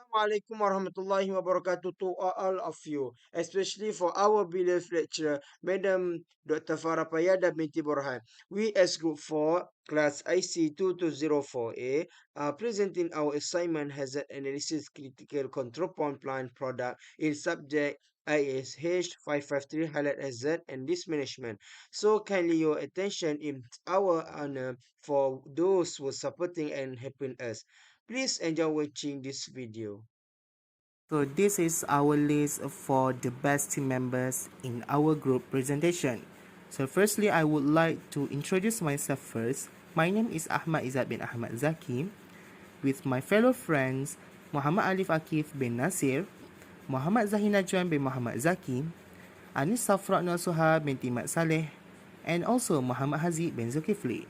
Assalamualaikum Warahmatullahi Wabarakatuh to all of you, especially for our beloved lecturer, Madam Dr. Farah Payada binti Borhan. We as Group 4, Class IC 2204A, are presenting our assignment hazard analysis critical control point plant product in subject ISH553 highlight hazard and risk management. So kindly your attention in our honor for those who are supporting and helping us. Please enjoy watching this video. So this is our list for the best team members in our group presentation. So firstly, I would like to introduce myself first. My name is Ahmad Izzat bin Ahmad Zaki. With my fellow friends, Muhammad Alif Akif bin Nasir, Muhammad Zahin Najwan bin Muhammad Zaki, Anis Safra Nasuha binti Mat Saleh, and also Muhammad Haziq bin Zulkifli.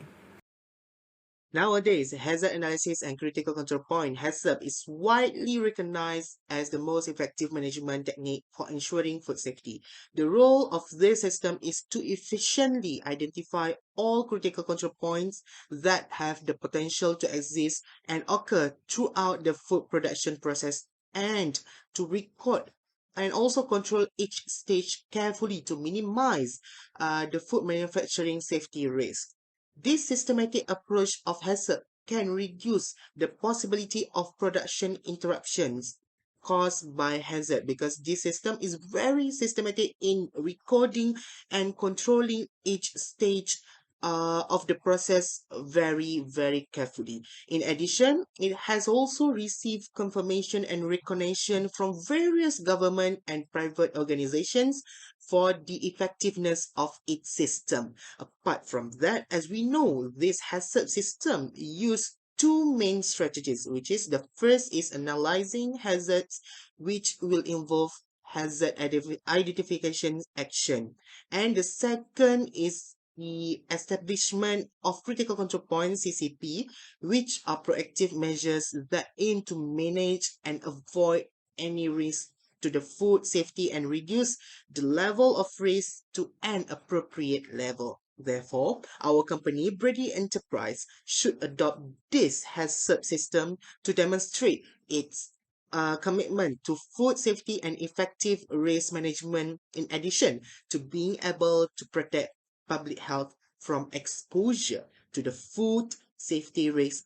Nowadays, hazard analysis and critical control point (HACCP) is widely recognized as the most effective management technique for ensuring food safety. The role of this system is to efficiently identify all critical control points that have the potential to exist and occur throughout the food production process and to record and also control each stage carefully to minimize the food manufacturing safety risk. This systematic approach of HACCP can reduce the possibility of production interruptions caused by hazard because this system is very systematic in recording and controlling each stage of the process very carefully. In addition, it has also received confirmation and recognition from various government and private organizations for the effectiveness of its system. Apart from that, as we know, this HACCP system use two main strategies, which is the first is analyzing hazards, which will involve hazard identification action. And the second is the establishment of critical control points CCP, which are proactive measures that aim to manage and avoid any risk to the food safety and reduce the level of risk to an appropriate level. Therefore, our company, Brady Enterprise, should adopt this HACCP system to demonstrate its commitment to food safety and effective risk management, in addition to being able to protect public health from exposure to the food safety risk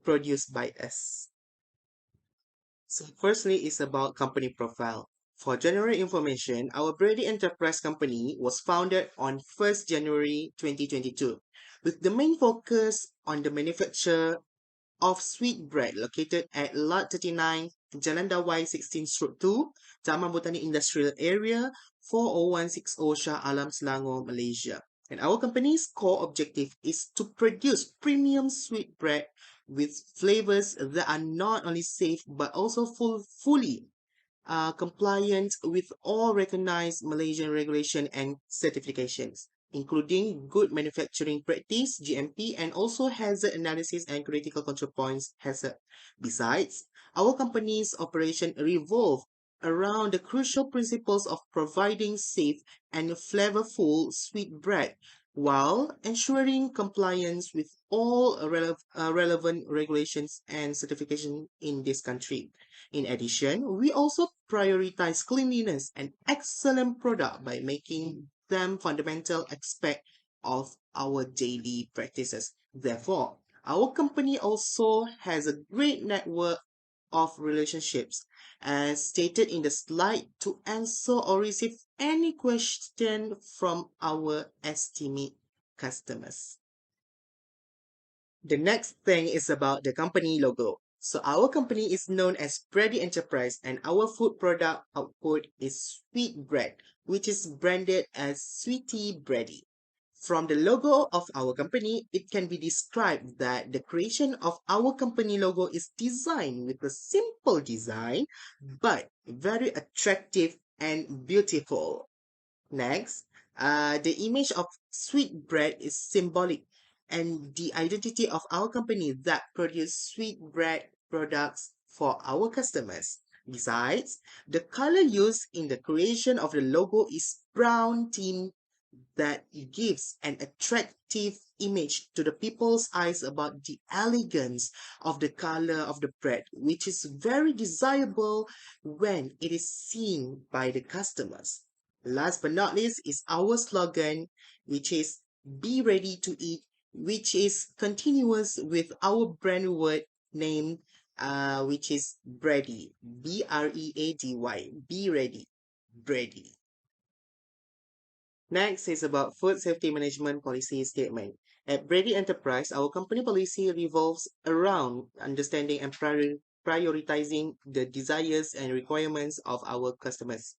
produced by us. So firstly is about company profile. For general information, our Brady Enterprise Company was founded on 1st January 2022 with the main focus on the manufacture of sweet bread located at Lot 39, Jalan Dawai 16/2, Taman Botani Industrial Area, 40160 Shah Alam, Selangor, Malaysia. And our company's core objective is to produce premium sweet bread with flavors that are not only safe but also fully compliant with all recognized Malaysian regulation and certifications, including Good Manufacturing Practice (GMP) and also Hazard Analysis and Critical Control Points (HACCP). Besides, our company's operation revolve around the crucial principles of providing safe and flavorful sweet bread while ensuring compliance with all relevant regulations and certification in this country. In addition, we also prioritize cleanliness and excellent product by making them fundamental aspect of our daily practices. Therefore, our company also has a great network of relationships as stated in the slide to answer or receive any question from our estimate customers. The next thing is about the company logo. So our company is known as Brady Enterprise and our food product output is sweet bread, which is branded as Sweetie Bready. From the logo of our company, it can be described that the creation of our company logo is designed with a simple design, but very attractive and beautiful. Next, the image of sweet bread is symbolic and the identity of our company that produce sweet bread products for our customers. Besides, the color used in the creation of the logo is brown theme that gives an attractive image to the people's eyes about the elegance of the color of the bread, which is very desirable when it is seen by the customers. Last but not least is our slogan, which is "Be ready to eat," which is continuous with our brand word name, which is Bready, Bready, be ready, Bready. Next is about food safety management policy statement. At Brady Enterprise, our company policy revolves around understanding and prioritizing the desires and requirements of our customers.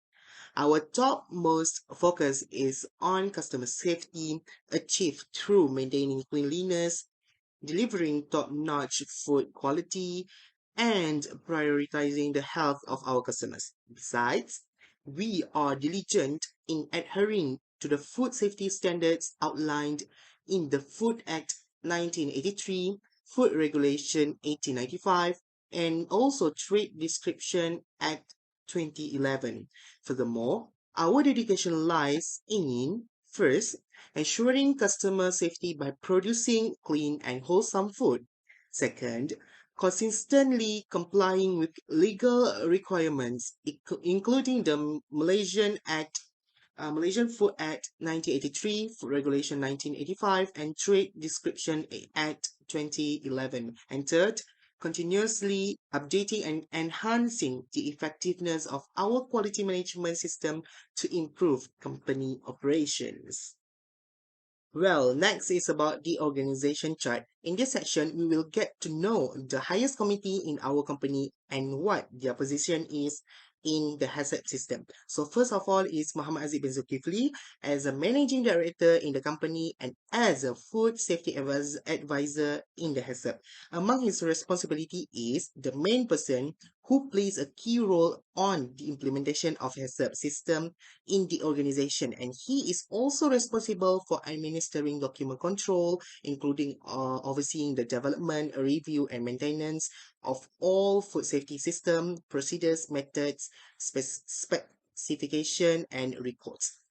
Our topmost focus is on customer safety, achieved through maintaining cleanliness, delivering top-notch food quality, and prioritizing the health of our customers. Besides, we are diligent in adhering to the food safety standards outlined in the Food Act 1983, Food Regulation 1895, and also Trade Description Act 2011. Furthermore, our dedication lies in first, ensuring customer safety by producing clean and wholesome food. Second, consistently complying with legal requirements, including the Malaysian Food Act 1983, Food Regulation 1985, and Trade Description Act 2011. And third, continuously updating and enhancing the effectiveness of our quality management system to improve company operations. Well, next is about the organization chart. In this section, we will get to know the highest committee in our company and what their position is in the Haccp system. So first of all is Muhammad Aziz bin Zulkifli as a managing director in the company and as a food safety advisor in the Haccp. Among his responsibility is the main person who plays a key role on the implementation of Haccp system in the organization, and he is also responsible for administering document control, including overseeing the development, review, and maintenance of all food safety system, procedures, methods, specification, and reports.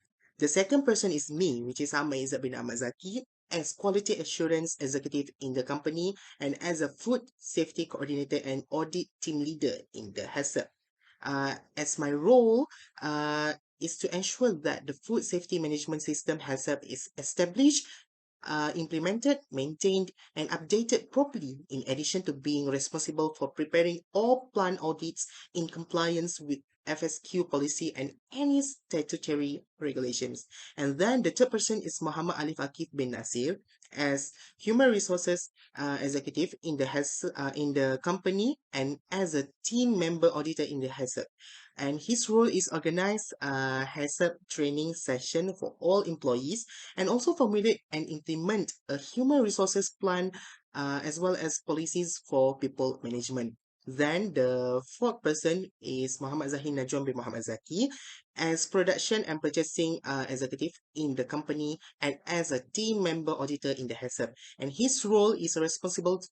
The second person is me, which is Ahmad Izzat bin Ahmad Zaki, as quality assurance executive in the company and as a food safety coordinator and audit team leader in the Haccp. As my role is to ensure that the food safety management system Haccp is established, implemented, maintained, and updated properly, in addition to being responsible for preparing all plant audits in compliance with FSQ policy and any statutory regulations. And then the third person is Muhammad Alif Akif bin Nasir as human resources executive in the company and as a team member auditor in the Haccp. And his role is organize Haccp training session for all employees and also formulate and implement a human resources plan as well as policies for people management. Then the fourth person is Muhammad Zahin Najwan bin Muhammad Zaki as production and purchasing executive in the company and as a team member auditor in the Haccp. And his role is responsible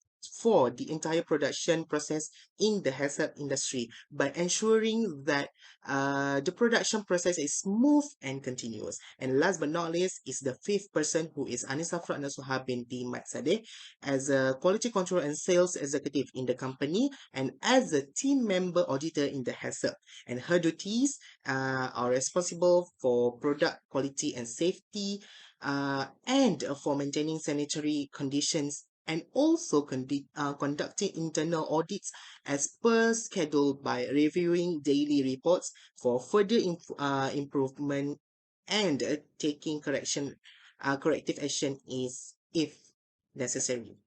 for the entire production process in the Haccp industry by ensuring that the production process is smooth and continuous. And last but not least is the fifth person, who is Anisa Fratna Suha binti Mat Sadeh as a quality control and sales executive in the company and as a team member auditor in the Haccp. And her duties are responsible for product quality and safety and for maintaining sanitary conditions and also conducting internal audits as per schedule by reviewing daily reports for further improvement and taking corrective action is if necessary.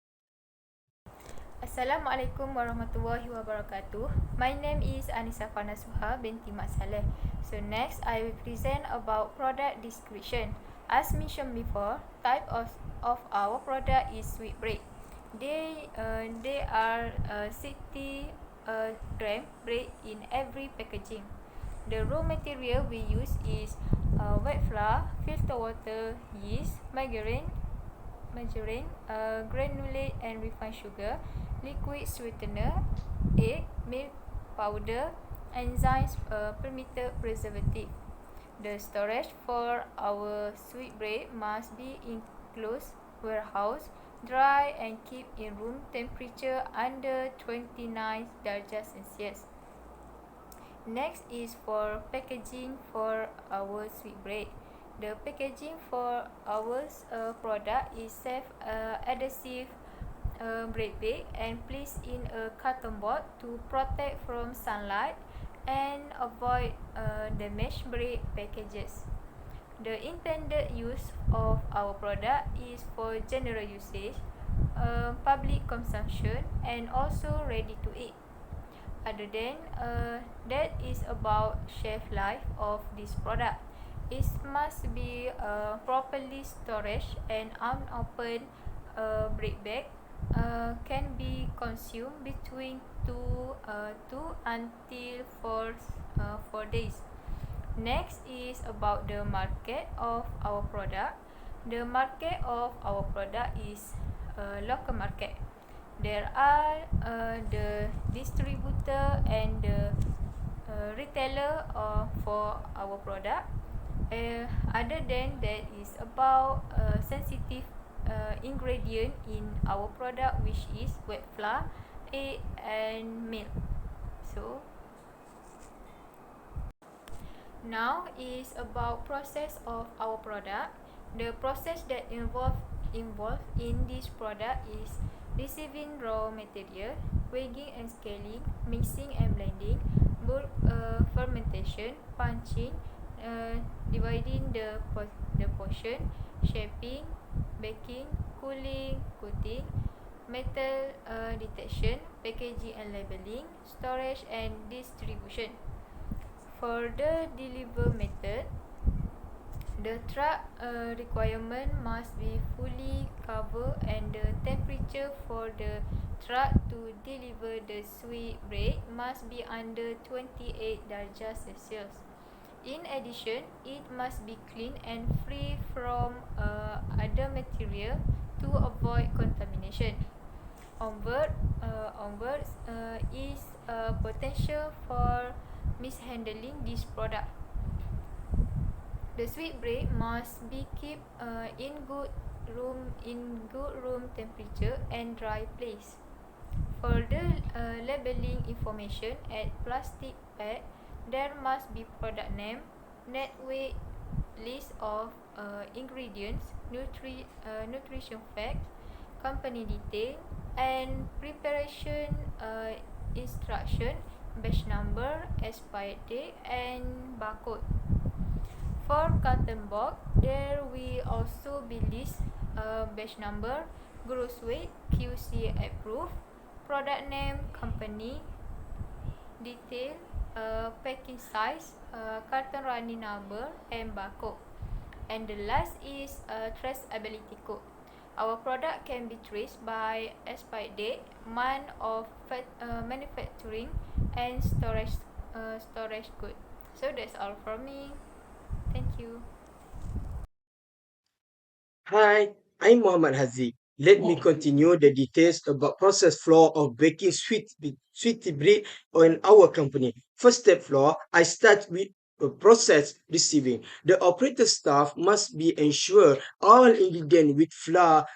Assalamualaikum warahmatullahi wabarakatuh. My name is Anisa Fanasuha binti Mat Saleh. So next, I will present about product description. As mentioned before, type of our product is sweet bread. They are 60 gram bread in every packaging. The raw material we use is wet flour, filter water, yeast, margarine, granulate and refined sugar, liquid sweetener, egg, milk powder, enzymes, permitted preservative. The storage for our sweet bread must be in closed warehouse, dry and keep in room temperature under 29 derajat Celsius. Next is for packaging for our sweet bread. The packaging for our product is safe adhesive bread bag and placed in a carton box to protect from sunlight and avoid damaged bread packages. The intended use of our product is for general usage, public consumption, and also ready to eat. Other than that is about shelf life of this product. It must be properly storage and unopened bread bag can be consumed between 2 until 4 days. Next is about the market of our product. The market of our product is local market. There are the distributor and the retailer for our product. Other than that is about sensitive ingredient in our product, which is wheat flour, egg and milk. So now is about process of our product. The process that involved in this product is receiving raw material, weighing and scaling, mixing and blending, bulk fermentation, punching, dividing the portion, shaping, baking, cooling, coating, metal detection, packaging and labeling, storage and distribution. For the deliver method, the truck requirement must be fully covered and the temperature for the truck to deliver the sweet bread must be under 28 darjah Celsius. In addition, it must be clean and free from other material to avoid contamination. Onwards is potential for mishandling this product. The sweet bread must be kept in good room temperature and dry place. For the labeling information at plastic bag, there must be product name, net weight, list of ingredients, nutrition facts, company detail, and preparation instruction, batch number, expired date, and barcode. For carton box, there will also be list batch number, gross weight, QC approved, product name, company detail, packing size, carton running number, and barcode. And the last is traceability code. Our product can be traced by expired date, month of manufacturing, and storage code. So that's all from me. Thank you. Hi, I'm Muhammad Haziq. Let me continue the details about process flow of baking sweet bread in our company. First step flow, I start with the process receiving. The operator staff must be ensure all ingredients with flour,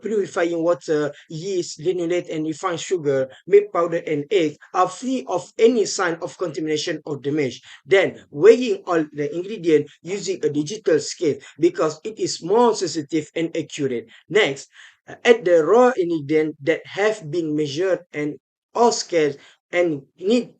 purifying water, yeast, granulate and refined sugar, milk powder and egg are free of any sign of contamination or damage. Then weighing all the ingredients using a digital scale because it is more sensitive and accurate. Next, add the raw ingredients that have been measured and all scaled and need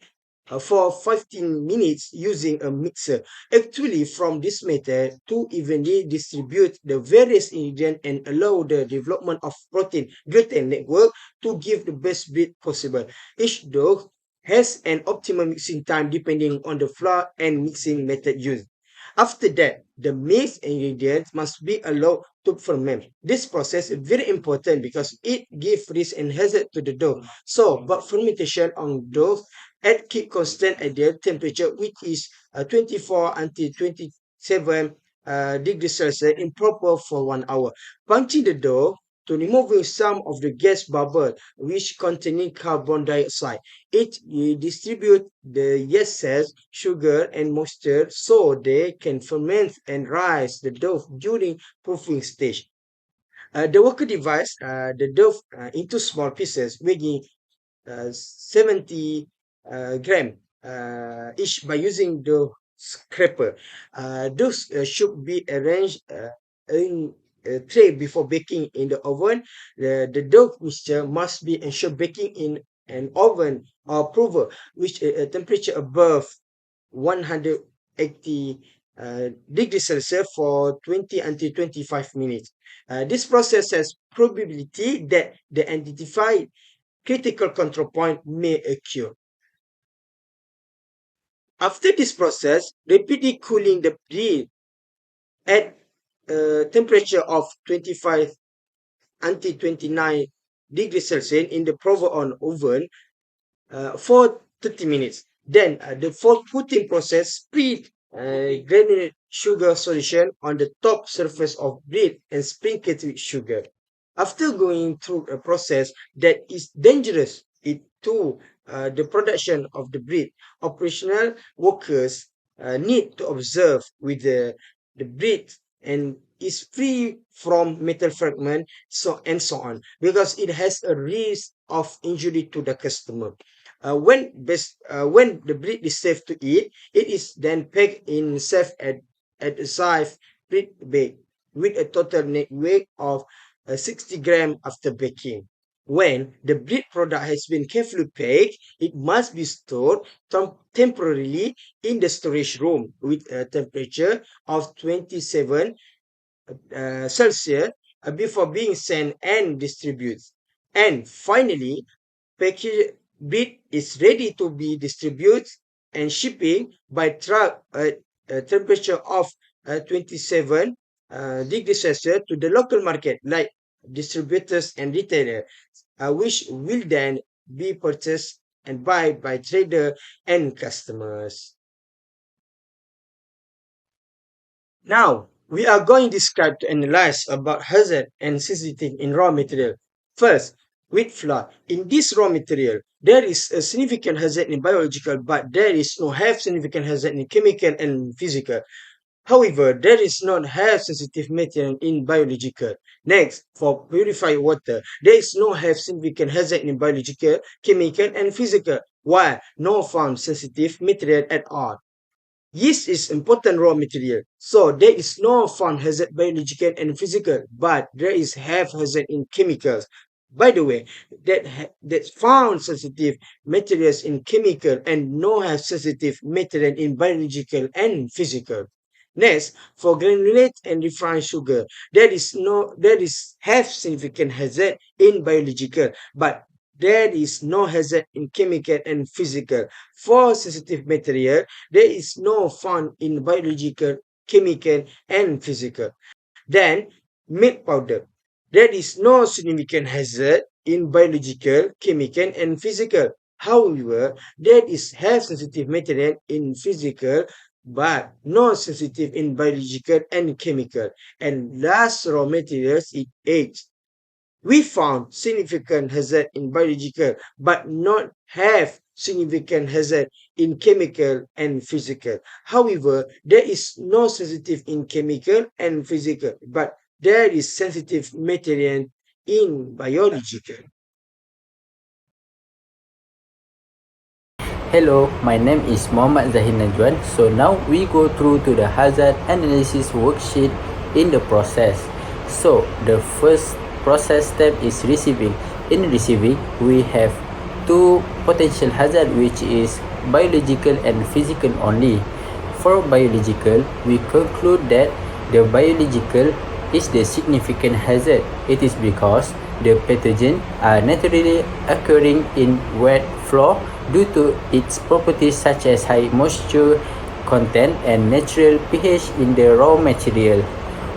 for 15 minutes using a mixer. Actually, from this method, to evenly distribute the various ingredients and allow the development of protein gluten network to give the best bread possible. Each dough has an optimal mixing time depending on the flour and mixing method used. After that, the mixed ingredients must be allowed to ferment. This process is very important because it gives risk and hazard to the dough. So, but fermentation on dough at keep constant at the temperature which is 24 until 27 degrees Celsius in proper for 1 hour. Punching the dough to removing some of the gas bubble which containing carbon dioxide. It distributes the yeast cells, sugar and moisture so they can ferment and rise the dough during proofing stage. The worker divides the dough into small pieces weighing 70 gram each by using the scraper. Those should be arranged in a tray before baking in the oven. The dough mixture must be ensured baking in an oven or prover which a temperature above 180 degrees Celsius for 20 until 25 minutes. This process has probability that the identified critical control point may occur. After this process, repeatedly cooling the bread at a temperature of 25 until 29 degrees Celsius in the prover oven for 30 minutes. Then for putting process, spread granulated sugar solution on the top surface of bread and sprinkle it with sugar. After going through a process that is dangerous to the production of the bread, operational workers need to observe with the bread and is free from metal fragment and so on because it has a risk of injury to the customer. When the bread is safe to eat, it is then packed in safe at a safe bread bag with a total net weight of 60 gram after baking. When the bread product has been carefully packed, it must be stored temporarily in the storage room with a temperature of 27 Celsius before being sent and distributed. And finally, packaged bread is ready to be distributed and shipping by truck at a temperature of 27 degrees Celsius to the local market like distributors and retailers, which will then be purchased and buy by trader and customers. Now, we are going to describe to analyze about hazard and sensitivity in raw material. First, wheat flour. In this raw material, there is a significant hazard in biological, but there is no have significant hazard in chemical and physical. However, there is not have sensitive material in biological. Next, for purified water, there is no have significant hazard in biological, chemical, and physical, while no found sensitive material at all. Yeast is important raw material, so there is no found hazard biological and physical, but there is have hazard in chemicals. By the way, that found sensitive materials in chemical and no have sensitive material in biological and physical. Next, for granulate and refined sugar, there is have significant hazard in biological, but there is no hazard in chemical and physical. For sensitive material, there is no found in biological, chemical, and physical. Then, milk powder. There is no significant hazard in biological, chemical, and physical. However, there is have sensitive material in physical, but not sensitive in biological and chemical. And last raw materials is eggs. We found significant hazard in biological, but not have significant hazard in chemical and physical. However, there is no sensitive in chemical and physical, but there is sensitive material in biological. Hello, my name is Muhammad Zahid Najwan. So now we go through to the hazard analysis worksheet in the process. So the first process step is receiving. In receiving, we have two potential hazard, which is biological and physical only. For biological, we conclude that the biological is the significant hazard. It is because the pathogen are naturally occurring in wet flour due to its properties such as high moisture content and natural pH in the raw material.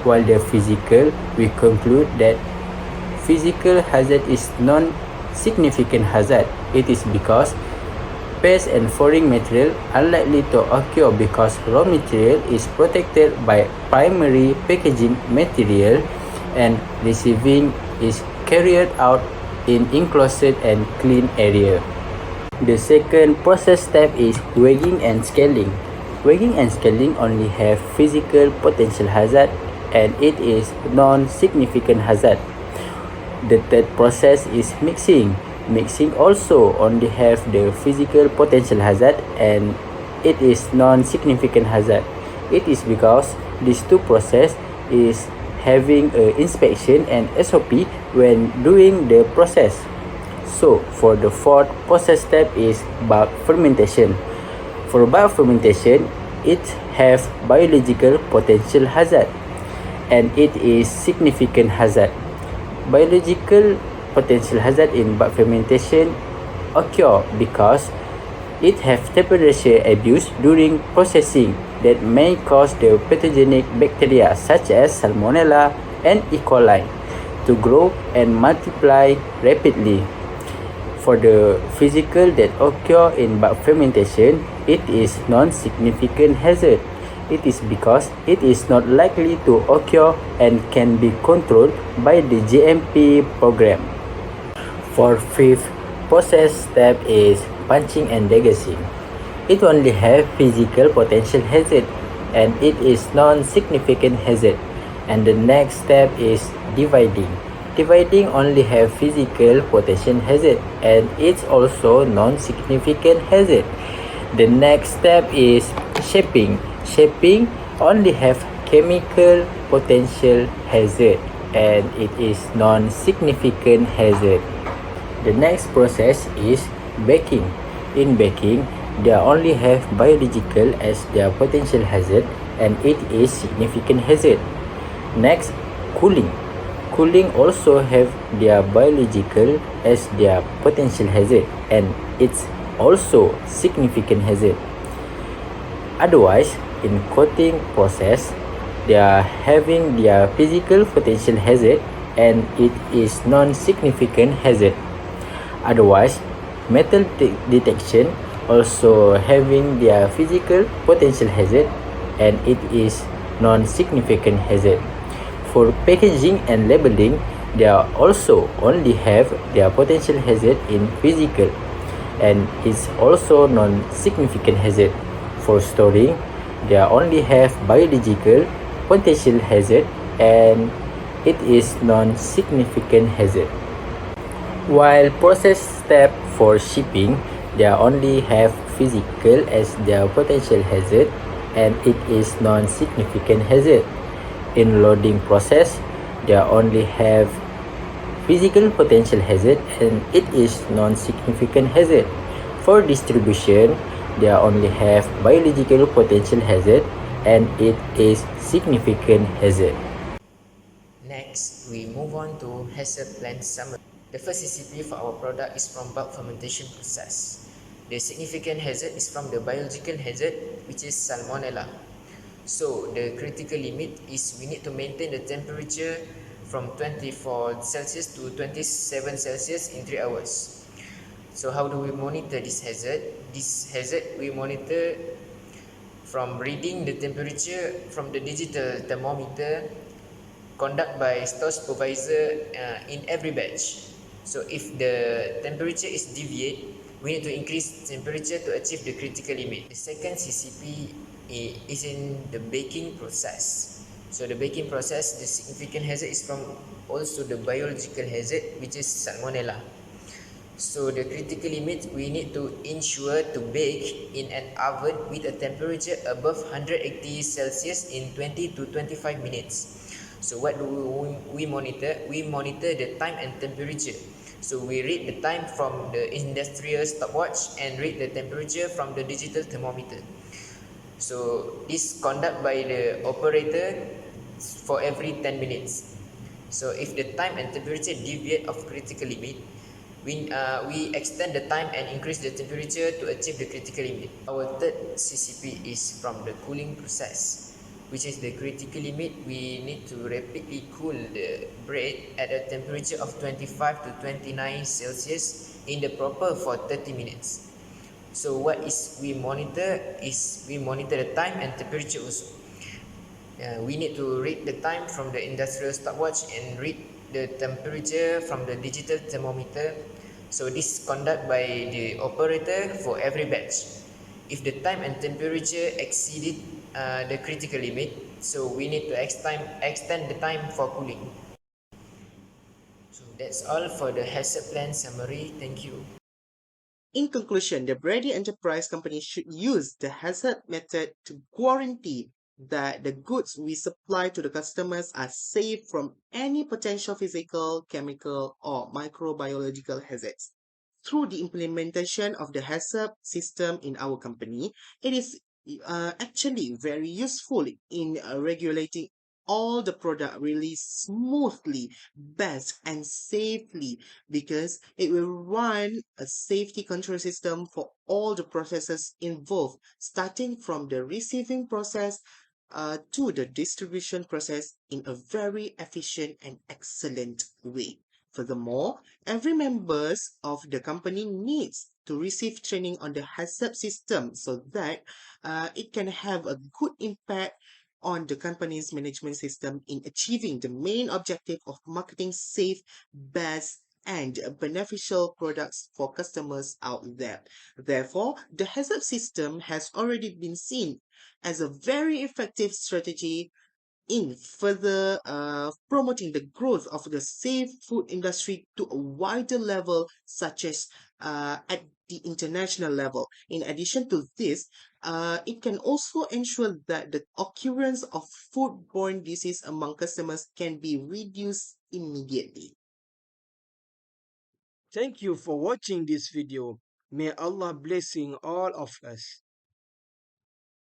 While the physical, we conclude that physical hazard is non-significant hazard. It is because pests and foreign material are likely to occur because raw material is protected by primary packaging material, and receiving is carried out in enclosed and clean area. The second process step is weighing and scaling. Weighing and scaling only have physical potential hazard and it is non-significant hazard. The third process is mixing. Mixing also only have the physical potential hazard and it is non-significant hazard. It is because these two process is having a inspection and SOP when doing the process. So for the fourth process step is bulk fermentation. For bulk fermentation, it have biological potential hazard and it is significant hazard. Biological potential hazard in bulk fermentation occur because it have temperature abuse during processing that may cause the pathogenic bacteria such as Salmonella and E. coli to grow and multiply rapidly. For the physical that occur in bulk fermentation, it is non-significant hazard. It is because it is not likely to occur and can be controlled by the GMP program. For fifth process step is punching and degazing. It only have physical potential hazard and it is non-significant hazard. And the next step is dividing. Dividing only have physical potential hazard and it's also non-significant hazard. The next step is shaping. Shaping only have chemical potential hazard and it is non-significant hazard. The next process is baking. In baking, they only have biological as their potential hazard and it is significant hazard. Next, cooling. Cooling also have their biological as their potential hazard and it's also significant hazard. Otherwise, in coating process, they are having their physical potential hazard and it is non-significant hazard. Otherwise, metal detection also having their physical potential hazard and it is non-significant hazard. For packaging and labeling, they also only have their potential hazard in physical and it's also non-significant hazard. For storing, they only have biological potential hazard and it is non-significant hazard. While process step for shipping, they only have physical as their potential hazard and it is non-significant hazard. In loading process, they only have physical potential hazard and it is non-significant hazard. For distribution, they only have biological potential hazard and it is significant hazard. Next, we move on to Haccp plan summary. The first CCP for our product is from bulk fermentation process. The significant hazard is from the biological hazard, which is Salmonella. So the critical limit is we need to maintain the temperature from 24 Celsius to 27 Celsius in 3 hours. So how do we monitor this hazard? This hazard we monitor from reading the temperature from the digital thermometer conducted by store supervisor in every batch. So if the temperature is deviate, we need to increase temperature to achieve the critical limit. The second CCP is in the baking process. So the baking process, the significant hazard is from also the biological hazard, which is Salmonella. So the critical limit, we need to ensure to bake in an oven with a temperature above 180 Celsius in 20 to 25 minutes. So what do we monitor? We monitor the time and temperature. So we read the time from the industrial stopwatch and read the temperature from the digital thermometer. So this conducted by the operator for every 10 minutes. So if the time and temperature deviate of critical limit, we extend the time and increase the temperature to achieve the critical limit. Our third CCP is from the cooling process, which is the critical limit. We need to rapidly cool the bread at a temperature of 25 to 29 Celsius in the proper for 30 minutes. So what is we monitor is we monitor the time and temperature also. We need to read the time from the industrial stopwatch and read the temperature from the digital thermometer. So this is conducted by the operator for every batch. If the time and temperature exceeded the critical limit, so we need to extend the time for cooling. So that's all for the hazard plan summary. Thank you. In conclusion, the Brady Enterprise Company should use the hazard method to guarantee that the goods we supply to the customers are safe from any potential physical, chemical, or microbiological hazards. Through the implementation of the hazard system in our company, it is actually very useful in regulating all the product really smoothly, best, and safely, because it will run a safety control system for all the processes involved, starting from the receiving process to the distribution process in a very efficient and excellent way. Furthermore, every members of the company needs to receive training on the HACCP system so that it can have a good impact on the company's management system in achieving the main objective of marketing safe, best, and beneficial products for customers out there. Therefore, the HACCP system has already been seen as a very effective strategy in further promoting the growth of the safe food industry to a wider level, such as at the international level. In addition to this, it can also ensure that the occurrence of foodborne disease among customers can be reduced immediately. Thank you for watching this video. May Allah blessing all of us.